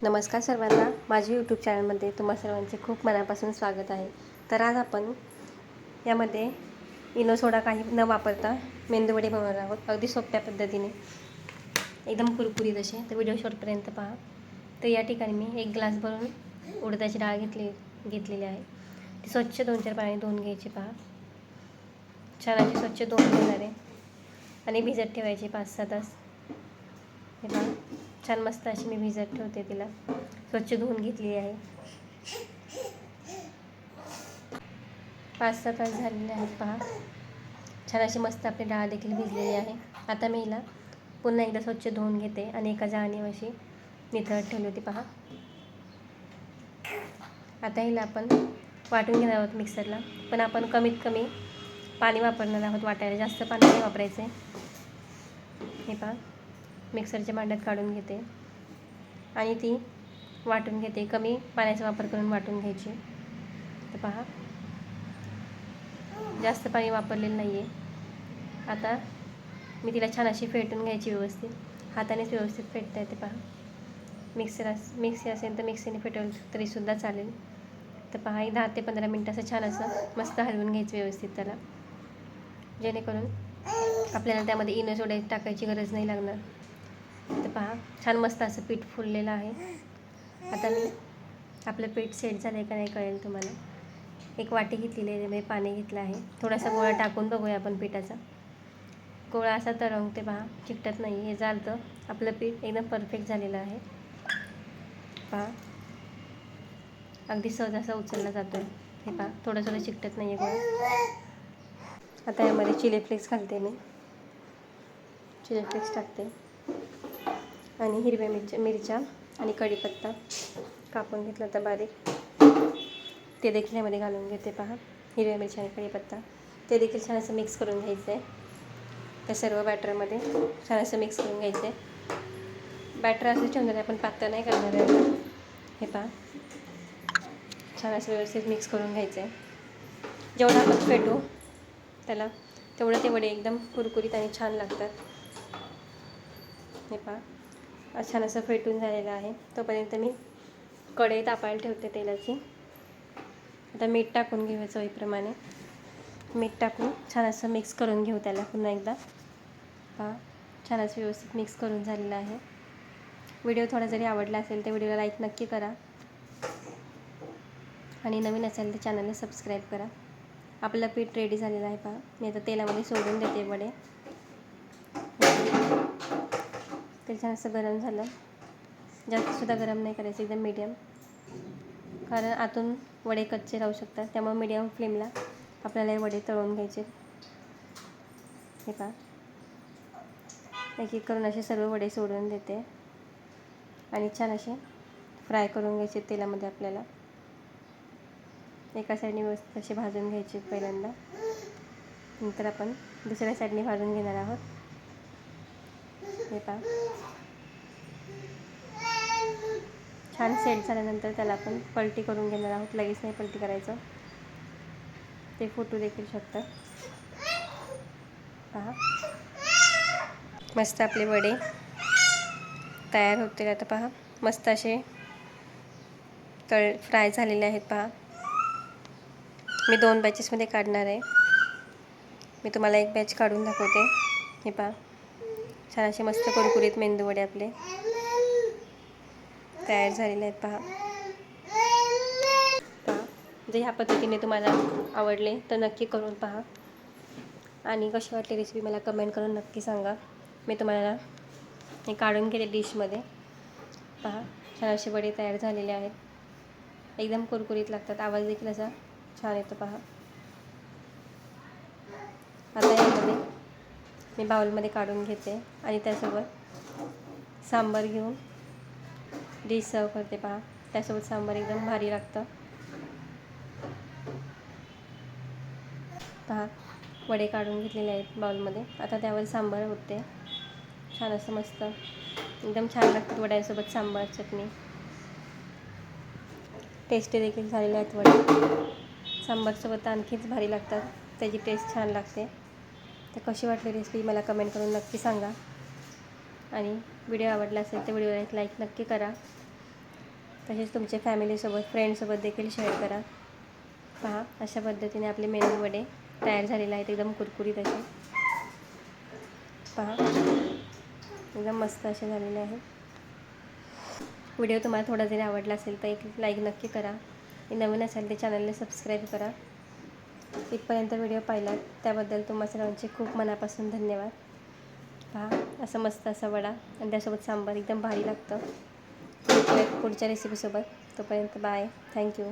नमस्कार सर्वांना, माझ्या यूट्यूब चॅनलमध्ये तुम्हा सर्वांचे खूप मनापासून स्वागत आहे. तर आज आपण यामध्ये इनो सोडा काही न वापरता मेंदूवडे बनवणार आहोत, अगदी सोप्या पद्धतीने, एकदम कुरकुरीत असे. तर व्हिडिओ शेवटपर्यंत पहा. तर या ठिकाणी मी 1 ग्लास भरून उडदाची डाळ घेतलेली आहे. ती स्वच्छ 2-4 पाण्याने धुवून घ्यायची. पहा, छान अशी स्वच्छ धुवून घेणार आहे आणि भिजत ठेवायची 5-6 तास. हे पहा, छान मस्त अशी मी भिजत ठेवते. तिला स्वच्छ धुवून घेतली आहे. 5-6 तास झालेले आहेत. पहा, छान अशी मस्त आपली डाळ देखील भिजलेली आहे. आता मी हिला पुन्हा एकदा स्वच्छ धुवून घेते आणि एका जाळीवर अशी निथळत ठेवली होती. पहा, आता हिला आपण वाटून घेणार आहोत मिक्सरला. पण आपण कमीत कमी पाणी वापरणार आहोत वाटायला, जास्त पाणी नाही वापरायचं आहे. हे पहा, मिक्सरच्या भांड्यात काढून घेते आणि ती वाटून घेते. कमी पाण्याचा वापर करून वाटून घ्यायची. तर पहा, जास्त पाणी वापरलेलं नाही आहे. आता मी तिला छान अशी फेटून घ्यायची व्यवस्थित. हातानेच व्यवस्थित फेटता येते. पहा, मिक्सी असेल तर मिक्सीने फेटवलं तरीसुद्धा चालेल. तर पहा, 10 ते 15 मिनटं असं छान असं मस्त हलवून घ्यायचं व्यवस्थित त्याला, जेणेकरून आपल्याला त्यामध्ये इनो सोडा टाकायची गरज नाही लागणार. तर पहा, छान मस्त असं पीठ फुललेलं आहे. आता मी आपलं पीठ सेट झालं आहे का नाही कळेल तुम्हाला. 1 वाटी घेतलेली आहे, त्यामध्ये पाणी घेतलं आहे. थोडासा गोळा टाकून बघूया आपण पिठाचा. गोळा असा तरंगते. पहा, चिकटत नाही. हे झालं तर आपलं पीठ एकदम परफेक्ट झालेलं आहे. पहा, अगदी सहज असा उचलला जातो आहे. हे पहा, थोडं चिकटत नाही आहे गोळा. आता यामध्ये चिली फ्लेक्स घालते मी. चिली फ्लेक्स टाकते आणि हिरव्या मिरच्या आणि कढीपत्ता कापून घेतला होता बारीक, ते देखील यामध्ये घालून घेते. पहा, हिरव्या मिरच्या आणि कढीपत्ता ते देखील छान असं मिक्स करून घ्यायचं आहे. त्या सर्व बॅटरमध्ये छान असं मिक्स करून घ्यायचं आहे. बॅटर असं ठेवणार आहे, आपण पातळ नाही करणार आहे. हे पहा, छान असं व्यवस्थित मिक्स करून घ्यायचं आहे. जेवढं आपण फेटू त्याला तेवढं ते वडे एकदम कुरकुरीत आणि छान लागतात. हे पहा, छान असं फेटून झालेलं आहे. तोपर्यंत मी कढई तापायला ठेवते तेलाची. आता मीठ टाकून घेऊ चवीप्रमाणे. मीठ टाकून छान असं मिक्स करून घेऊ त्याला पुन्हा एकदा. पहा, छान असं व्यवस्थित मिक्स करून झालेलं आहे. व्हिडिओ थोडा जरी आवडला असेल तर व्हिडिओला लाईक नक्की करा आणि नवीन असेल तर चॅनलला सबस्क्राईब करा. आपलं पीठ रेडी झालेलं आहे. पहा, मी आता तेलामध्ये सोडून देते वडे. ते छान असं गरम झालं. जास्तसुद्धा गरम नाही करायचं, एकदम मीडियम, कारण आतून वडे कच्चे राहू शकतात. त्यामुळे मीडियम फ्लेमला आपल्याला हे वडे तळून घ्यायचे. हे पहा, एक एक करून असे सर्व वडे सोडून देते आणि छान असे फ्राय करून घ्यायचे तेलामध्ये. आपल्याला एका साईडने व्यवस्थित असे भाजून घ्यायचे पहिल्यांदा, नंतर आपण दुसऱ्या साईडने भाजून घेणार आहोत. हे पहा, छान सेट झाल्यानंतर त्याला आपण पलटी करून घेणार आहोत. लगेच नाही पलटी करायचं, ते फुटू देखील शकतं. पहा, मस्त आपले वडे तयार होतील. आता पहा, मस्त असे फ्राय झालेले आहेत. पहा, मी 2 बॅचेसमध्ये काढणार आहे. मी तुम्हाला एक बॅच काढून दाखवते. हे पहा, छान असे मस्त कुरकुरीत मेंदू वडे आपले तयार झालेले आहेत. पहा, जर ह्या पद्धतीने तुम्हाला आवडले तर नक्की करून पहा आणि कशी वाटली रेसिपी मला कमेंट करून नक्की सांगा. मी तुम्हाला हे काढून घेते डिशमध्ये. पहा, छान असे वडे तयार झालेले आहेत. एकदम कुरकुरीत लागतात. आवाज देखील असा छान येतो. पहा, आता यामध्ये मी बाउलमध्ये काढून घेते आणि त्यासोबत सांबार घेऊन डिश सर्व करते. पहा, त्यासोबत सांबार एकदम भारी लागतं. पहा, वडे काढून घेतलेले आहेत बाउलमध्ये. आता त्यावर सांबार होते. छान असं मस्त एकदम छान लागतात वड्यांसोबत सांबार चटणी. टेस्टी देखील झालेले आहेत वडे. सांबारसोबत आणखीच भारी लागतात, त्याची टेस्ट छान लागते. तर कशी वाटली रेसिपी मला कमेंट करून नक्की सांगा आणि व्हिडिओ आवडला असेल तर व्हिडिओला एक लाईक नक्की करा तसेच तुमच्या फॅमिलीसोबत फ्रेंडसोबत देखील शेअर करा. पहा, अशा पद्धतीने आपले मेंदू वडे तयार झालेले आहेत, एकदम कुरकुरीत असे. पहा, एकदम मस्त असे झालेले आहेत. व्हिडिओ तुम्हाला थोडा जरी आवडला असेल तर एक लाईक नक्की करा. आणि नवीन असेल ते चॅनलला सबस्क्राईब करा. इथपर्यंत व्हिडिओ पाहिला त्याबद्दल तुम्हा सर्वांचे खूप मनापासून धन्यवाद. पहा, असं मस्त असा वडा आणि त्यासोबत सांबार एकदम भारी लागतं. पुढच्या रेसिपीसोबत. तोपर्यंत बाय. थँक्यू.